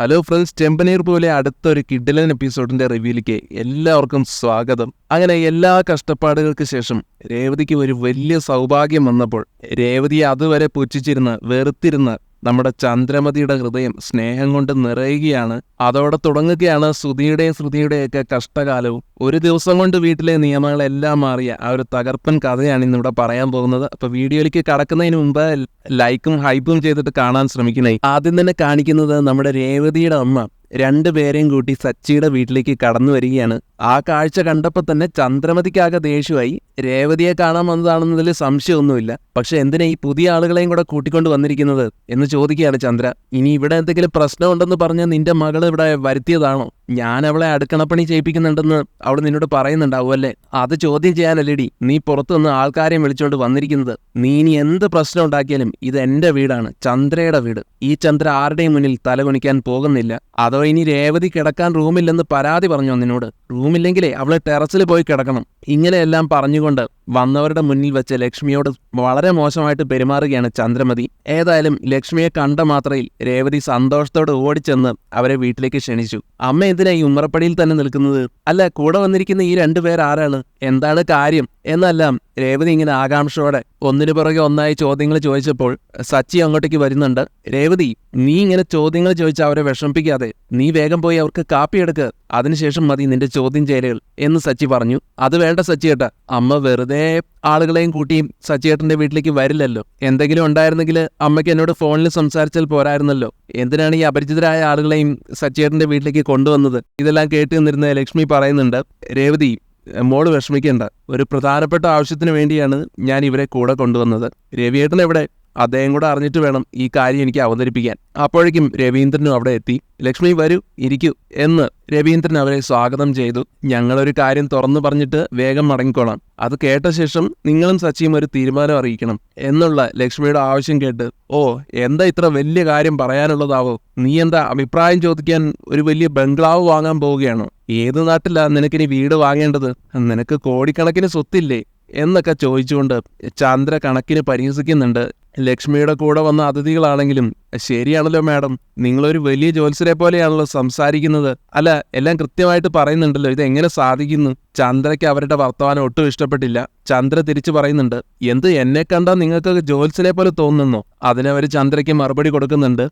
Hello friends, ചെമ്പനീർ പോലെ അടുത്തൊരു കിഡിലൻ എപ്പിസോഡിന്റെ റിവ്യൂയിലേക്ക് എല്ലാവർക്കും സ്വാഗതം. അങ്ങനെ എല്ലാ കഷ്ടപ്പാടുകൾക്ക് ശേഷം രേവതിക്ക് ഒരു വലിയ സൗഭാഗ്യം വന്നപ്പോൾ രേവതിയെ അതുവരെ പുച്ഛിച്ചിരുന്ന് വെറുത്തിരുന്ന് നമ്മുടെ ചന്ദ്രമതിയുടെ ഹൃദയം സ്നേഹം കൊണ്ട് നിറയുകയാണ്. അതോടെ തുടങ്ങുകയാണ് ശ്രുതിയുടെയൊക്കെ കഷ്ടകാലവും. ഒരു ദിവസം കൊണ്ട് വീട്ടിലെ നിയമങ്ങളെല്ലാം മാറിയ ആ ഒരു തകർപ്പൻ കഥയാണ് ഇന്നിവിടെ പറയാൻ പോകുന്നത്. അപ്പൊ വീഡിയോയിലേക്ക് കടക്കുന്നതിന് മുമ്പ് ലൈക്കും ഹൈപ്പും ചെയ്തിട്ട് കാണാൻ ശ്രമിക്കണേ. ആദ്യം തന്നെ കാണിക്കുന്നത് നമ്മുടെ രേവതിയുടെ അമ്മ രണ്ടുപേരെയും കൂട്ടി സച്ചിയുടെ വീട്ടിലേക്ക് കടന്നു വരികയാണ്. ആ കാഴ്ച കണ്ടപ്പോൾ തന്നെ ചന്ദ്രമതിക്കാകെ ദേഷ്യമായി. രേവതിയെ കാണാൻ വന്നതാണെന്നതിൽ സംശയമൊന്നുമില്ല. പക്ഷെ എന്തിനാ ഈ പുതിയ ആളുകളെയും കൂടെ കൂട്ടിക്കൊണ്ട് വന്നിരിക്കുന്നത് എന്ന് ചോദിക്കുകയാണ് ചന്ദ്ര. ഇനി ഇവിടെ എന്തെങ്കിലും പ്രശ്നമുണ്ടെന്ന് പറഞ്ഞ് നിന്റെ മകൾ ഇവിടെ വരുത്തിയതാണോ? ഞാൻ അവളെ അടുക്കളപ്പണി ചെയ്യിപ്പിക്കുന്നുണ്ടെന്ന് അവൾ നിന്നോട് പറയുന്നുണ്ടാവും അല്ലേ? അത് ചോദ്യം ചെയ്യാനല്ലേടി നീ പുറത്തുനിന്ന് ആൾക്കാരെയും വിളിച്ചുകൊണ്ട് വന്നിരിക്കുന്നത്. നീ ഇനി എന്ത് പ്രശ്നം ഉണ്ടാക്കിയാലും ഇത് എന്റെ വീടാണ്, ചന്ദ്രയുടെ വീട്. ഈ ചന്ദ്ര ആരുടെയും മുന്നിൽ തലകുനിക്കാൻ പോകുന്നില്ല. അതോ ഇനി രേവതി കിടക്കാൻ റൂമില്ലെന്ന് പരാതി പറഞ്ഞോ നിന്നോട്? റൂമില്ലെങ്കിലേ അവള് ടെറസിൽ പോയി കിടക്കണം. ഇങ്ങനെയെല്ലാം പറഞ്ഞുകൊണ്ട് വന്നവരുടെ മുന്നിൽ വെച്ച് ലക്ഷ്മിയോട് വളരെ മോശമായിട്ട് പെരുമാറുകയാണ് ചന്ദ്രമതി. ഏതായാലും ലക്ഷ്മിയെ കണ്ട മാത്രയിൽ രേവതി സന്തോഷത്തോടെ ഓടിച്ചെന്ന് അവരെ വീട്ടിലേക്ക് ക്ഷണിച്ചു. അമ്മ എന്തിനാ ഈ ഉമ്മറപ്പടിയിൽ തന്നെ നിൽക്കുന്നത്? അല്ല, കൂടെ വന്നിരിക്കുന്ന ഈ രണ്ടുപേർ ആരാണ്? എന്താണ് കാര്യം എന്നെല്ലാം രേവതി ഇങ്ങനെ ആകാംക്ഷയോടെ ഒന്നിനു പുറകെ ഒന്നായി ചോദ്യങ്ങൾ ചോദിച്ചപ്പോൾ സച്ചി അങ്ങോട്ടേക്ക് വരുന്നുണ്ട്. രേവതി, നീ ഇങ്ങനെ ചോദ്യങ്ങൾ ചോദിച്ച് അവരെ വിഷമിപ്പിക്കാതെ നീ വേഗം പോയി അവർക്ക് കാപ്പി എടുക്ക്, അതിനുശേഷം മതി നിന്റെ ചോദ്യം ചെയ്യലുകൾ എന്ന് സച്ചി പറഞ്ഞു. അത് വേണ്ട സച്ചിയേട്ടാ, അമ്മ വെറുതെ ആളുകളെയും കൂട്ടിയും സച്ചിയേട്ടന്റെ വീട്ടിലേക്ക് വരില്ലല്ലോ. എന്തെങ്കിലും ഉണ്ടായിരുന്നെങ്കിൽ അമ്മയ്ക്ക് എന്നോട് ഫോണിൽ സംസാരിച്ചാൽ പോരായിരുന്നല്ലോ. എന്തിനാണ് ഈ അപരിചിതരായ ആളുകളെയും സച്ചിയേട്ടന്റെ വീട്ടിലേക്ക് കൊണ്ടുവന്നത്? ഇതെല്ലാം കേട്ട് നിന്നിരുന്ന ലക്ഷ്മി പറയുന്നുണ്ട്, രേവതി മോള് വിഷമിക്കേണ്ട, ഒരു പ്രധാനപ്പെട്ട ആവശ്യത്തിന് വേണ്ടിയാണ് ഞാൻ ഇവരെ കൂടെ കൊണ്ടുവന്നത്. രവിയേട്ടൻ എവിടെ? അദ്ദേഹം കൂടെ അറിഞ്ഞിട്ട് വേണം ഈ കാര്യം എനിക്ക് അവതരിപ്പിക്കാൻ. അപ്പോഴേക്കും രവീന്ദ്രനും അവിടെ എത്തി. ലക്ഷ്മി വരൂ, ഇരിക്കൂ എന്ന് രവീന്ദ്രൻ അവരെ സ്വാഗതം ചെയ്തു. ഞങ്ങളൊരു കാര്യം തുറന്നു പറഞ്ഞിട്ട് വേഗം മടങ്ങിക്കോളാം. അത് കേട്ട ശേഷം നിങ്ങളും സച്ചിയും ഒരു തീരുമാനം അറിയിക്കണം എന്നുള്ള ലക്ഷ്മിയുടെ ആവശ്യം കേട്ട്, ഓ എന്താ ഇത്ര വലിയ കാര്യം പറയാനുള്ളതാവോ? നീ എന്താ അഭിപ്രായം ചോദിക്കാൻ ഒരു വലിയ ബംഗ്ലാവ് വാങ്ങാൻ പോവുകയാണോ? ഏത് നാട്ടിലാ നിനക്കിനി വീട് വാങ്ങേണ്ടത്? നിനക്ക് കോടിക്കണക്കിന് സ്വത്തില്ലേ എന്നൊക്കെ ചോദിച്ചുകൊണ്ട് ചന്ദ്ര കണക്കിന് പരിഹസിക്കുന്നുണ്ട്. ലക്ഷ്മിയുടെ കൂടെ വന്ന അതിഥികളാണെങ്കിലും, ശരിയാണല്ലോ മാഡം, നിങ്ങളൊരു വലിയ ജോത്സ്യരെ പോലെയാണല്ലോ സംസാരിക്കുന്നത്. അല്ല, എല്ലാം കൃത്യമായിട്ട് പറയുന്നുണ്ടല്ലോ, ഇതെങ്ങനെ സാധിക്കുന്നു? ചന്ദ്രയ്ക്ക് അവരുടെ വർത്തമാനം ഒട്ടും ഇഷ്ടപ്പെട്ടില്ല. ചന്ദ്ര തിരിച്ചു പറയുന്നുണ്ട്, എന്ത് എന്നെ കണ്ടാൽ നിങ്ങൾക്ക് ജോത്സ്യനെ പോലെ തോന്നുന്നോ? അതിനവർ ചന്ദ്രയ്ക്ക് മറുപടി കൊടുക്കുന്നുണ്ട്,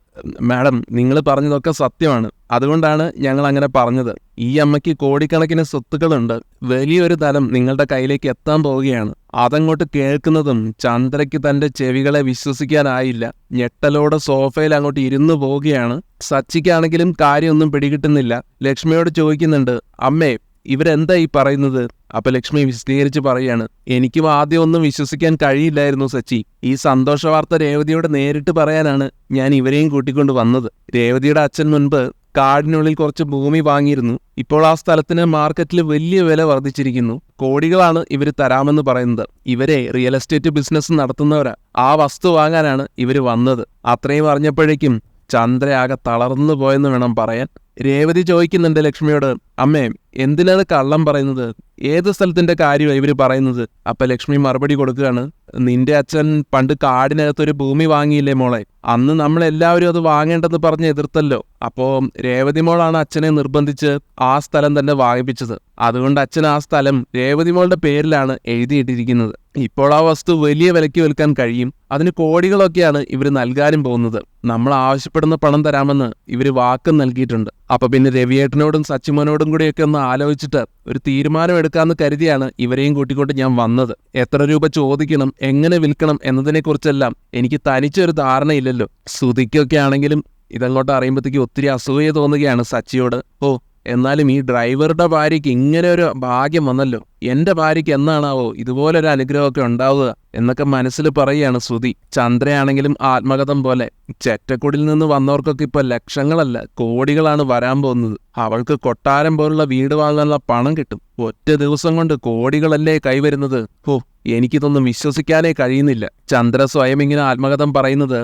മാഡം നിങ്ങൾ പറഞ്ഞതൊക്കെ സത്യമാണ്, അതുകൊണ്ടാണ് ഞങ്ങൾ അങ്ങനെ പറഞ്ഞത്. ഈ അമ്മയ്ക്ക് കോടിക്കണക്കിന് സ്വത്തുക്കളുണ്ട്, വലിയൊരു തലം നിങ്ങളുടെ കയ്യിലേക്ക് എത്താൻ പോവുകയാണ്. അതങ്ങോട്ട് കേൾക്കുന്നതും ചന്ദ്രയ്ക്ക് തന്റെ ചെവികളെ വിശ്വസിക്കാനായില്ല. ഞെട്ടലോടെ സോഫയിൽ അങ്ങോട്ട് ഇരുന്നു പോവുകയാണ്. സച്ചിക്കാണെങ്കിലും കാര്യമൊന്നും പിടികിട്ടുന്നില്ല. ലക്ഷ്മിയോട് ചോദിക്കുന്നുണ്ട്, അമ്മേ ഇവരെന്താ ഈ പറയുന്നത്? അപ്പൊ ലക്ഷ്മി വിശദീകരിച്ച് പറയാണ്, എനിക്കും ആദ്യം ഒന്നും വിശ്വസിക്കാൻ കഴിയില്ലായിരുന്നു സച്ചി. ഈ സന്തോഷ വാർത്ത രേവതിയോട് നേരിട്ട് പറയാനാണ് ഞാൻ ഇവരെയും കൂട്ടിക്കൊണ്ട് വന്നത്. രേവതിയുടെ അച്ഛൻ മുൻപ് കാടിനുള്ളിൽ കുറച്ച് ഭൂമി വാങ്ങിയിരുന്നു. ഇപ്പോൾ ആ സ്ഥലത്തിന് മാർക്കറ്റിൽ വലിയ വില വർദ്ധിച്ചിരിക്കുന്നു. കോടികളാണ് ഇവര് തരാമെന്ന് പറയുന്നത്. ഇവരെ റിയൽ എസ്റ്റേറ്റ് ബിസിനസ് നടത്തുന്നവരാ. ആ വസ്തു വാങ്ങാനാണ് ഇവര് വന്നത്. അത്രയും അറിഞ്ഞപ്പോഴേക്കും ചന്ദ്രയാകെ തളർന്നു പോയെന്ന് വേണം പറയാൻ. രേവതി ചോദിക്കുന്നുണ്ട് ലക്ഷ്മിയോട്, അമ്മേ എന്തിനാണ് കള്ളം പറയുന്നത്? ഏത് സ്ഥലത്തിന്റെ കാര്യമാണ് ഇവര് പറയുന്നത്? അപ്പൊ ലക്ഷ്മി മറുപടി കൊടുക്കുകയാണ്, നിന്റെ അച്ഛൻ പണ്ട് കാടിനകത്തൊരു ഭൂമി വാങ്ങിയില്ലേ മോളെ? അന്ന് നമ്മളെല്ലാവരും അത് വാങ്ങേണ്ടെന്ന് പറഞ്ഞ് എതിർത്തല്ലോ. അപ്പോ രേവതി മോളാണ് അച്ഛനെ നിർബന്ധിച്ച് ആ സ്ഥലം തന്നെ വാങ്ങിപ്പിച്ചത്. അതുകൊണ്ട് അച്ഛൻ ആ സ്ഥലം രേവതി മോളുടെ പേരിലാണ് എഴുതിയിട്ടിരിക്കുന്നത്. ഇപ്പോൾ ആ വസ്തു വലിയ വിലയ്ക്ക് വിൽക്കാൻ കഴിയും. അതിന് കോടികളൊക്കെയാണ് ഇവര് നൽകാനും പോകുന്നത്. നമ്മൾ ആവശ്യപ്പെടുന്ന പണം തരാമെന്ന് ഇവര് വാക്കും നൽകിയിട്ടുണ്ട്. അപ്പൊ പിന്നെ രവിയേട്ടനോടും സച്ചിമോനോടും കൂടിയൊക്കെ ഒന്ന് ആലോചിച്ചിട്ട് ഒരു തീരുമാനം എടുക്കാമെന്ന് കരുതിയാണ് ഇവരെയും കൂട്ടിക്കൊണ്ട് ഞാൻ വന്നത്. എത്ര രൂപ ചോദിക്കണം, എങ്ങനെ വിൽക്കണം എന്നതിനെക്കുറിച്ചെല്ലാം എനിക്ക് തനിച്ചൊരു ധാരണയില്ലല്ലോ. ശ്രുതിക്കൊക്കെ ആണെങ്കിലും ഇതങ്ങോട്ട് അറിയുമ്പോഴത്തേക്ക് ഒത്തിരി അസൂയ തോന്നുകയാണ് സച്ചിയോട്. ഓ എന്നാലും ഈ ഡ്രൈവറുടെ ഭാര്യയ്ക്ക് ഇങ്ങനെ ഒരു ഭാഗ്യം വന്നല്ലോ. എന്റെ ഭാര്യയ്ക്ക് എന്നാണാവോ ഇതുപോലൊരു അനുഗ്രഹമൊക്കെ ഉണ്ടാവുക എന്നൊക്കെ മനസ്സിൽ പറയുകയാണ് ശ്രുതി. ചന്ദ്രയാണെങ്കിലും ആത്മകഥം പോലെ ചെറ്റക്കുടിൽ നിന്ന് വന്നവർക്കൊക്കെ ഇപ്പൊ ലക്ഷങ്ങളല്ല കോടികളാണ് വരാൻ പോകുന്നത്. അവൾക്ക് കൊട്ടാരം പോലുള്ള വീട് വാങ്ങാനുള്ള പണം കിട്ടും. ഒറ്റ ദിവസം കൊണ്ട് കോടികളല്ലേ കൈവരുന്നത്. ഹോ, എനിക്കിതൊന്നും വിശ്വസിക്കാനേ കഴിയുന്നില്ല. ചന്ദ്ര സ്വയം ഇങ്ങനെ ആത്മകഥം പറയുന്നത്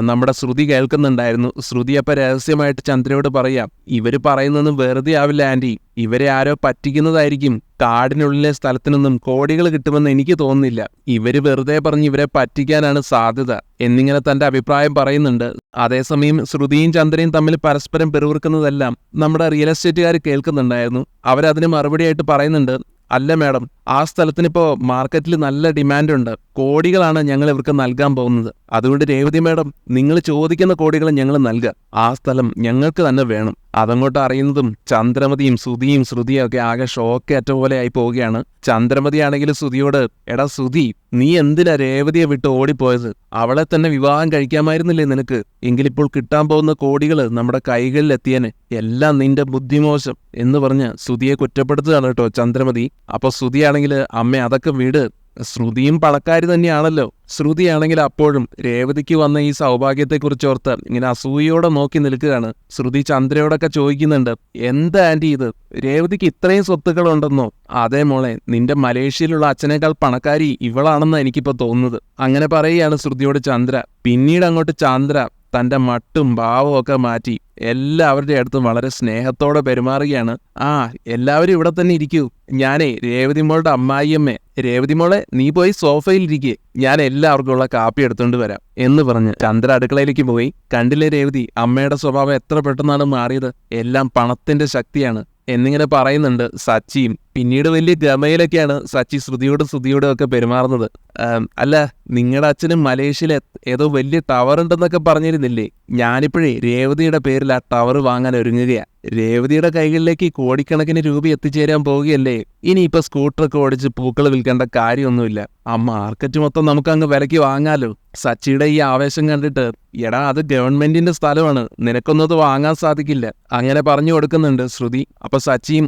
നമ്മുടെ ശ്രുതി കേൾക്കുന്നുണ്ടായിരുന്നു. ശ്രുതി അപ്പൊ രഹസ്യമായിട്ട് ചന്ദ്രയോട് പറയാം, ഇവര് പറയുന്നൊന്നും വെറുതെ ആവില്ല ആന്റി, ഇവരെ ആരോ പറ്റിക്കുന്നതായിരിക്കും. കാടിനുള്ളിലെ സ്ഥലത്തിനൊന്നും കോടികൾ കിട്ടുമെന്ന് എനിക്ക് തോന്നുന്നില്ല. ഇവര് വെറുതെ പറഞ്ഞ് ഇവരെ പറ്റിക്കാനാണ് സാധ്യത എന്നിങ്ങനെ തന്റെ അഭിപ്രായം പറയുന്നുണ്ട്. അതേസമയം ശ്രുതിയും ചന്ദ്രയും തമ്മിൽ പരസ്പരം പിറുവിറുക്കുന്നതെല്ലാം നമ്മുടെ റിയൽ എസ്റ്റേറ്റുകാർ കേൾക്കുന്നുണ്ടായിരുന്നു. അവരതിന് മറുപടിയായിട്ട് പറയുന്നുണ്ട്, അല്ല മാഡം, ആ സ്ഥലത്തിനിപ്പോ മാർക്കറ്റിൽ നല്ല ഡിമാൻഡുണ്ട്. കോടികളാണ് ഞങ്ങൾ ഇവർക്ക് നൽകാൻ പോകുന്നത്. അതുകൊണ്ട് രേവതി മാഡം, നിങ്ങൾ ചോദിക്കുന്ന കോടികൾ ഞങ്ങൾ നൽകുക. ആ സ്ഥലം ഞങ്ങൾക്ക് തന്നെ വേണം. അതങ്ങോട്ട് അറിയുന്നതും ചന്ദ്രമതിയും ശ്രുതിയും ഒക്കെ ആകെ ഷോക്കേറ്റ പോലെ ആയി പോവുകയാണ്. ചന്ദ്രമതിയാണെങ്കിൽ ശ്രുതിയോട്, എടാ ശ്രുതി, നീ എന്തിനാ രേവതിയെ വിട്ട് ഓടിപ്പോയത്? അവളെ തന്നെ വിവാഹം കഴിക്കാമായിരുന്നില്ലേ നിനക്ക്? എങ്കിലിപ്പോൾ കിട്ടാൻ പോകുന്ന കോടികൾ നമ്മുടെ കൈകളിൽ എത്തിയേനെ. എല്ലാം നിന്റെ ബുദ്ധിമോശം എന്ന് പറഞ്ഞ് ശ്രുതിയെ കുറ്റപ്പെടുത്തുകയാണ് കേട്ടോ ചന്ദ്രമതി. അപ്പൊ ശ്രുതിയാണെങ്കിൽ, അമ്മ അതൊക്കെ വീട്, ശ്രുതിയും പണക്കാരി തന്നെയാണല്ലോ. ശ്രുതിയാണെങ്കിൽ അപ്പോഴും രേവതിക്ക് വന്ന ഈ സൗഭാഗ്യത്തെക്കുറിച്ചോർത്ത് ഇങ്ങനെ അസൂയയോടെ നോക്കി നിൽക്കുകയാണ്. ശ്രുതി ചന്ദ്രയോടൊക്കെ ചോദിക്കുന്നുണ്ട്, എന്താ ആന്റി ഇത്? രേവതിക്ക് ഇത്രയും സ്വത്തുക്കളുണ്ടെന്നോ? അതേ മോളെ, നിന്റെ മലേഷ്യയിലുള്ള അച്ഛനേക്കാൾ പണക്കാരി ഇവളാണെന്നാണ് എനിക്കിപ്പോ തോന്നുന്നത്. അങ്ങനെ പറയുകയാണ് ശ്രുതിയോട് ചന്ദ്ര. പിന്നീട് അങ്ങോട്ട് ചന്ദ്ര തന്റെ മട്ടും ഭാവവും ഒക്കെ മാറ്റി എല്ലാവരുടെ അടുത്തും വളരെ സ്നേഹത്തോടെ പെരുമാറുകയാണ്. എല്ലാവരും ഇവിടെ തന്നെ ഇരിക്കൂ. ഞാനേ രേവതി മോളുടെ അമ്മായിയമ്മേ, രേവതി മോളെ നീ പോയി സോഫയിൽ ഇരിക്കേ, ഞാൻ എല്ലാവർക്കും ഉള്ള കാപ്പി എടുത്തോണ്ട് വരാം എന്ന് പറഞ്ഞ് ചന്ദ്ര അടുക്കളയിലേക്ക് പോയി. കണ്ടില്ലേ രേവതി, അമ്മയുടെ സ്വഭാവം എത്ര പെട്ടെന്നാണ് മാറിയത്. എല്ലാം പണത്തിന്റെ ശക്തിയാണ് എന്നിങ്ങനെ പറയുന്നുണ്ട് സച്ചിയും. പിന്നീട് വലിയ ഗമയിലൊക്കെയാണ് സച്ചി ശ്രുതിയോടും ഒക്കെ പെരുമാറുന്നത്. അല്ല, നിങ്ങളുടെ അച്ഛന് മലേഷ്യയിൽ ഏതോ വലിയ ടവർ ഉണ്ടെന്നൊക്കെ പറഞ്ഞിരുന്നില്ലേ? ഞാനിപ്പോഴേ രേവതിയുടെ പേരിൽ ആ ടവർ വാങ്ങാൻ ഒരുങ്ങുകയാ. രേവതിയുടെ കൈകളിലേക്ക് കോടിക്കണക്കിന് രൂപ എത്തിച്ചേരാൻ പോവുകയല്ലേ. ഇനിയിപ്പോ സ്കൂട്ടറൊക്കെ ഓടിച്ച് പൂക്കൾ വിൽക്കേണ്ട കാര്യമൊന്നുമില്ല. ആ മാർക്കറ്റ് മൊത്തം നമുക്ക് അങ്ങ് വിലയ്ക്ക് വാങ്ങാലോ. സച്ചിയുടെ ഈ ആവേശം കണ്ടിട്ട്, എടാ അത് ഗവൺമെന്റിന്റെ സ്ഥലമാണ്, നിനക്കൊന്നത് വാങ്ങാൻ സാധിക്കില്ല, അങ്ങനെ പറഞ്ഞു കൊടുക്കുന്നുണ്ട് ശ്രുതി. അപ്പൊ സച്ചിയും,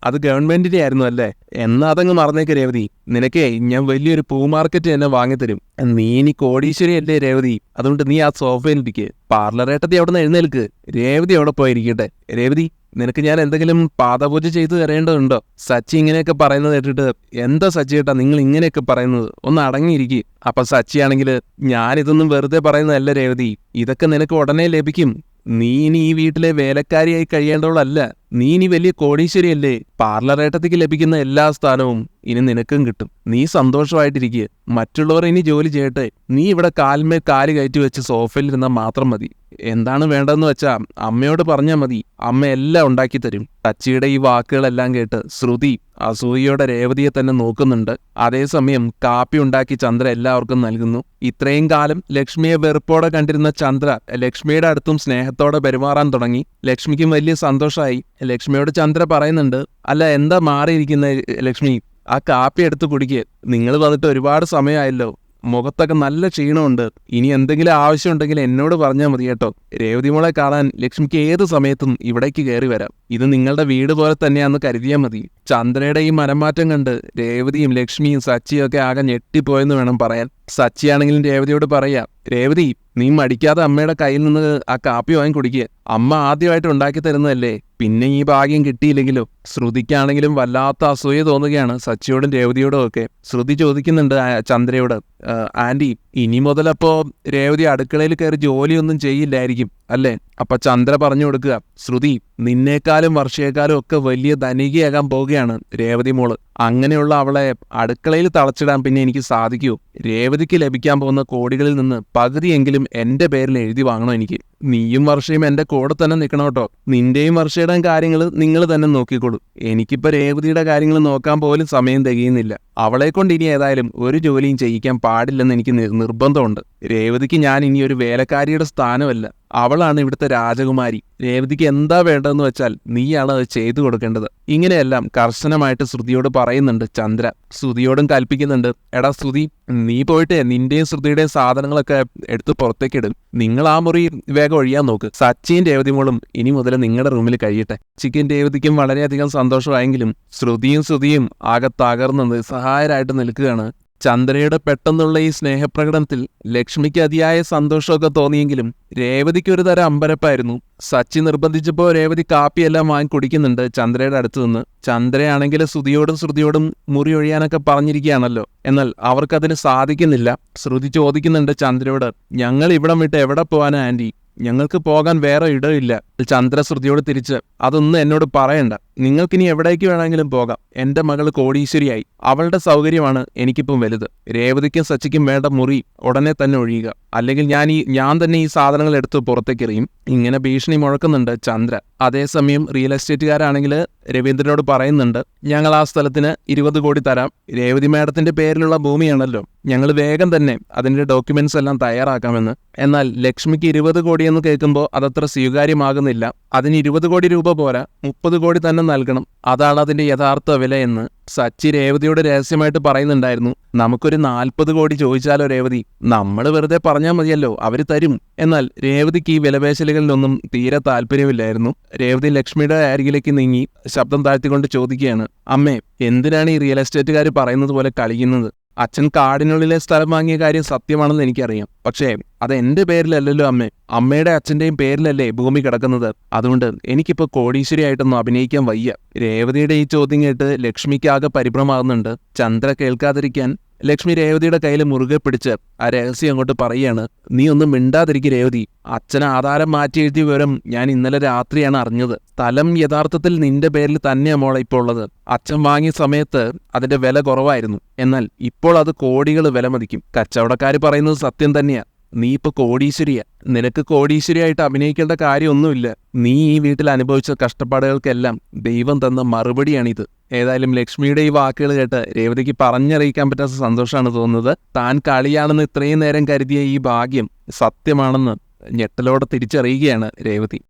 അത് ഗവൺമെന്റിന്റെ ആയിരുന്നു അല്ലേ, എന്നാ അതങ്ങ് മറന്നേക്ക് രേവതി. നിനക്കേ ഞാൻ വലിയൊരു പൂ മാർക്കറ്റ് തന്നെ വാങ്ങിത്തരും. നീ ഇനി കോടീശ്വരി അല്ലേ രേവതി, അതുകൊണ്ട് നീ ആ സോഫയിലിരിക്ക്. പാർലറേട്ടത്തി അവിടെ നിന്ന് എഴുന്നേൽക്ക്. രേവതി അവിടെ പോയിരിക്കട്ടെ. രേവതി, നിനക്ക് ഞാൻ എന്തെങ്കിലും പാദപൂജ ചെയ്തു തരേണ്ടതുണ്ടോ? സച്ചി ഇങ്ങനെയൊക്കെ പറയുന്നത് കേട്ടിട്ട്, എന്താ സച്ചി ഏട്ടാ നിങ്ങൾ ഇങ്ങനെയൊക്കെ പറയുന്നത്, ഒന്ന് അടങ്ങിയിരിക്കും. അപ്പൊ സച്ചിയാണെങ്കിൽ, ഞാനിതൊന്നും വെറുതെ പറയുന്നതല്ല രേവതി, ഇതൊക്കെ നിനക്ക് ഉടനെ ലഭിക്കും. നീ ഇനി ഈ വീട്ടിലെ വേലക്കാരിയായി കഴിയേണ്ടവളല്ല, നീ ഇനി വലിയ കോടീശ്വരിയല്ലേ. പാർലറേട്ടത്തേക്ക് ലഭിക്കുന്ന എല്ലാ സ്ഥാനവും ഇനി നിനക്കും കിട്ടും. നീ സന്തോഷമായിട്ടിരിക്കുക. മറ്റുള്ളവർ ഇനി ജോലി ചെയ്യട്ടെ, നീ ഇവിടെ കാൽമേൽ കാല് കയറ്റി വെച്ച് സോഫയിൽ ഇരുന്നാൽ മാത്രം മതി. എന്താണ് വേണ്ടതെന്ന് വെച്ചാ അമ്മയോട് പറഞ്ഞാൽ മതി, അമ്മ എല്ലാം ഉണ്ടാക്കി തരും. സച്ചിയുടെ ഈ വാക്കുകളെല്ലാം കേട്ട് ശ്രുതി അസൂയയോടെ രേവതിയെ തന്നെ നോക്കുന്നുണ്ട്. അതേസമയം കാപ്പി ഉണ്ടാക്കി ചന്ദ്ര എല്ലാവർക്കും നൽകുന്നു. ഇത്രയും കാലം ലക്ഷ്മിയെ വെറുപ്പോടെ കണ്ടിരുന്ന ചന്ദ്ര ലക്ഷ്മിയുടെ അടുത്തും സ്നേഹത്തോടെ പെരുമാറാൻ തുടങ്ങി. ലക്ഷ്മിക്കും വലിയ സന്തോഷമായി. ലക്ഷ്മിയോട് ചന്ദ്ര പറയുന്നുണ്ട്, അല്ല എന്താ മാറിയിരിക്കുന്ന ലക്ഷ്മി, ആ കാപ്പി എടുത്ത് കുടിക്കുക. നിങ്ങൾ വന്നിട്ട് ഒരുപാട് സമയമായല്ലോ, മുഖത്തൊക്കെ നല്ല ക്ഷീണമുണ്ട്. ഇനി എന്തെങ്കിലും ആവശ്യമുണ്ടെങ്കിൽ എന്നോട് പറഞ്ഞാൽ മതി കേട്ടോ. രേവതി മോളെ കാണാൻ ലക്ഷ്മിക്ക് ഏത് സമയത്തും ഇവിടേക്ക് കയറി വരാം. ഇത് നിങ്ങളുടെ വീട് പോലെ തന്നെയാന്ന് കരുതിയാൽ മതി. ചന്ദ്രയുടെ ഈ മനംമാറ്റം കണ്ട് രേവതിയും ലക്ഷ്മിയും സച്ചിയും ഒക്കെ ആകെ ഞെട്ടിപ്പോയെന്ന് വേണം പറയാൻ. സച്ചിയാണെങ്കിലും രേവതിയോട് പറയാം, രേവതി നീ മടിക്കാതെ അമ്മയുടെ കയ്യിൽ നിന്ന് ആ കാപ്പി വാങ്ങി കുടിക്കുക. അമ്മ ആദ്യമായിട്ട് ഉണ്ടാക്കി തരുന്നതല്ലേ, പിന്നെ ഈ ഭാഗ്യം കിട്ടിയില്ലെങ്കിലോ. ശ്രുതിക്കാണെങ്കിലും വല്ലാത്ത അസൂയ തോന്നുകയാണ് സച്ചിയോടും രേവതിയോടും ഒക്കെ. ശ്രുതി ചോദിക്കുന്നുണ്ട് ചന്ദ്രയോട്, ആന്റി ഇനി മുതലപ്പോ രേവതി അടുക്കളയിൽ കയറി ജോലിയൊന്നും ചെയ്യില്ലായിരിക്കും അല്ലേ? അപ്പൊ ചന്ദ്ര പറഞ്ഞു കൊടുക്കുക, ശ്രുതി നിന്നേക്കാളും വർഷയേക്കാളും ഒക്കെ വലിയ ധനികയാകാൻ പോവുകയാണ് രേവതി മോള്. അങ്ങനെയുള്ള അവളെ അടുക്കളയിൽ തളച്ചിടാൻ പിന്നെ എനിക്ക് സാധിക്കൂ? രേവതിക്ക് ലഭിക്കാൻ പോകുന്ന കോടികളിൽ നിന്ന് പകുതിയെങ്കിലും എന്റെ പേരിൽ എഴുതി വാങ്ങണം എനിക്ക്. നീയും വർഷയും എന്റെ കൂടെ തന്നെ നിൽക്കണം കേട്ടോ. നിന്റെയും വർഷയുടെയും കാര്യങ്ങൾ നിങ്ങൾ തന്നെ നോക്കിക്കോളൂ. എനിക്കിപ്പോ രേവതിയുടെ കാര്യങ്ങൾ നോക്കാൻ പോലും സമയം തികയുന്നില്ല. അവളെ കൊണ്ട് ഇനി ഏതായാലും ഒരു ജോലിയും ചെയ്യിക്കാൻ പാടില്ലെന്ന് എനിക്ക് നിർബന്ധമുണ്ട്. രേവതിക്ക് ഞാൻ ഇനി ഒരു വേലക്കാരിയുടെ സ്ഥാനമല്ല, അവളാണ് ഇവിടുത്തെ രാജകുമാരി. രേവതിക്ക് എന്താ വേണ്ടതെന്ന് വെച്ചാൽ നീയാണ് അത് ചെയ്തു കൊടുക്കേണ്ടത്. ഇങ്ങനെയെല്ലാം കർശനമായിട്ട് ശ്രുതിയോട് പറയുന്നുണ്ട് ചന്ദ്ര. ശ്രുതിയോടും കൽപ്പിക്കുന്നുണ്ട്, എടാ ശ്രുതി നീ പോയിട്ട് നിന്റെയും ശ്രുതിയുടെയും സാധനങ്ങളൊക്കെ എടുത്ത് പുറത്തേക്കിടും. നിങ്ങൾ ആ മുറി വേഗം ഒഴിയാൻ നോക്ക്. സച്ചിയും രേവതി മോളും ഇനി മുതൽ നിങ്ങളുടെ റൂമിൽ കഴിയട്ടെ. ചിക്കൻ രേവതിക്കും വളരെയധികം സന്തോഷമായെങ്കിലും ശ്രുതിയും ആകെ തകർന്ന് നിസ്സഹായരായിട്ട് നിൽക്കുകയാണ്. ചന്ദ്രയുടെ പെട്ടെന്നുള്ള ഈ സ്നേഹപ്രകടനത്തിൽ ലക്ഷ്മിക്ക് അതിയായ സന്തോഷമൊക്കെ തോന്നിയെങ്കിലും രേവതിക്ക് ഒരു തരം അമ്പരപ്പായിരുന്നു. സച്ചി നിർബന്ധിച്ചപ്പോൾ രേവതി കാപ്പിയെല്ലാം വാങ്ങി കുടിക്കുന്നുണ്ട് ചന്ദ്രയുടെ അടുത്ത് നിന്ന്. ചന്ദ്രയാണെങ്കിൽ ശ്രുതിയോടും മുറി ഒഴിയാനൊക്കെ പറഞ്ഞിരിക്കുകയാണല്ലോ. എന്നാൽ അവർക്കതിന് സാധിക്കുന്നില്ല. ശ്രുതി ചോദിക്കുന്നുണ്ട് ചന്ദ്രയോട്, ഞങ്ങൾ ഇവിടം വിട്ട് എവിടെ പോവാനാ ആന്റി? ഞങ്ങൾക്ക് പോകാൻ വേറെ ഇടമില്ല. ചന്ദ്ര ശ്രുതിയോട് തിരിച്ച്, അതൊന്നും എന്നോട് പറയണ്ട, നിങ്ങൾക്കിനി എവിടേക്ക് വേണമെങ്കിലും പോകാം. എന്റെ മകള് കോടീശ്വരിയായി, അവളുടെ സൗകര്യമാണ് എനിക്കിപ്പം വലുത്. രേവതിക്കും സച്ചിക്കും വേണ്ട മുറി ഉടനെ തന്നെ ഒഴിയുക. അല്ലെങ്കിൽ ഞാൻ തന്നെ ഈ സാധനങ്ങൾ എടുത്ത് പുറത്തേക്ക് എറിയും. ഇങ്ങനെ ഭീഷണി മുഴക്കുന്നുണ്ട് ചന്ദ്ര. അതേസമയം റിയൽ എസ്റ്റേറ്റുകാരാണെങ്കിൽ രവീന്ദ്രനോട് പറയുന്നുണ്ട്, ഞങ്ങൾ ആ സ്ഥലത്തിന് 20 കോടി തരാം. രേവതി മാഡത്തിന്റെ പേരിലുള്ള ഭൂമിയാണല്ലോ, ഞങ്ങൾ വേഗം തന്നെ അതിന്റെ ഡോക്യുമെന്റ്സ് എല്ലാം തയ്യാറാക്കാമെന്ന്. എന്നാൽ ലക്ഷ്മിക്ക് 20 കോടി എന്ന് കേൾക്കുമ്പോൾ അതത്ര സ്വീകാര്യമാകുന്നില്ല. അതിന് 20 കോടി രൂപ പോരാ, 30 കോടി തന്നെ നൽകണം, അതാണ് അതിന്റെ യഥാർത്ഥ വില എന്ന് സച്ചി രേവതിയോട് രഹസ്യമായിട്ട് പറയുന്നുണ്ടായിരുന്നു. നമുക്കൊരു 40 കോടി ചോദിച്ചാലോ രേവതി, നമ്മൾ വെറുതെ പറഞ്ഞാൽ മതിയല്ലോ, അവര് തരും. എന്നാൽ രേവതിക്ക് ഈ വിലപേശലുകളിലൊന്നും തീരെ താല്പര്യമില്ലായിരുന്നു. രേവതി ലക്ഷ്മിയുടെ അരികിലേക്ക് നീങ്ങി ശബ്ദം താഴ്ത്തിക്കൊണ്ട് ചോദിക്കുകയാണ്, അമ്മേ, എന്തിനാണ് ഈ റിയൽ എസ്റ്റേറ്റുകാർ പറയുന്നത് പോലെ കളിക്കുന്നത്? അച്ഛൻ കാടിനുള്ളിലെ സ്ഥലം വാങ്ങിയ കാര്യം സത്യമാണെന്ന് എനിക്കറിയാം. പക്ഷേ അത് എന്റെ പേരിലല്ലല്ലോ അമ്മേ, അമ്മയുടെ അച്ഛന്റെയും പേരിലല്ലേ ഭൂമി കിടക്കുന്നത്. അതുകൊണ്ട് എനിക്കിപ്പോ കോടീശ്വരിയായിട്ടൊന്നും അഭിനയിക്കാൻ വയ്യ. രേവതിയുടെ ഈ ചോദ്യം കേട്ട് ലക്ഷ്മിക്കാകെ പരിഭ്രമാകുന്നുണ്ട്. ചന്ദ്ര കേൾക്കാതിരിക്കാൻ ലക്ഷ്മി രേവതിയുടെ കയ്യിൽ മുറുകെ പിടിച്ച് ആ രഹസ്യം അങ്ങോട്ട് പറയാണ്. നീ ഒന്നും മിണ്ടാതിരിക്കും രേവതി. അച്ഛന് ആധാരം മാറ്റി എഴുതിയ വിവരം ഞാൻ ഇന്നലെ രാത്രിയാണ് അറിഞ്ഞത്. സ്ഥലം യഥാർത്ഥത്തിൽ നിന്റെ പേരിൽ തന്നെയാ മോളെ ഇപ്പോൾ ഉള്ളത്. അച്ഛൻ വാങ്ങിയ സമയത്ത് അതിന്റെ വില കുറവായിരുന്നു. എന്നാൽ ഇപ്പോൾ അത് കോടികൾ വില മതിക്കും. കച്ചവടക്കാർ പറയുന്നത് സത്യം തന്നെയാ. നീ ഇപ്പൊ കോടീശ്വരിയാ. നിനക്ക് കോടീശ്വരിയായിട്ട് അഭിനയിക്കേണ്ട കാര്യമൊന്നുമില്ല. നീ ഈ വീട്ടിൽ അനുഭവിച്ച കഷ്ടപ്പാടുകൾക്കെല്ലാം ദൈവം തന്ന മറുപടിയാണിത്. ഏതായാലും ലക്ഷ്മിയുടെ ഈ വാക്കുകൾ കേട്ട് രേവതിക്ക് പറഞ്ഞറിയിക്കാൻ പറ്റാത്ത സന്തോഷമാണ് തോന്നുന്നത്. താൻ കളിയാണെന്ന് ഇത്രയും നേരം കരുതിയ ഈ ഭാഗ്യം സത്യമാണെന്ന് ഞെട്ടലോടെ തിരിച്ചറിയുകയാണ് രേവതി.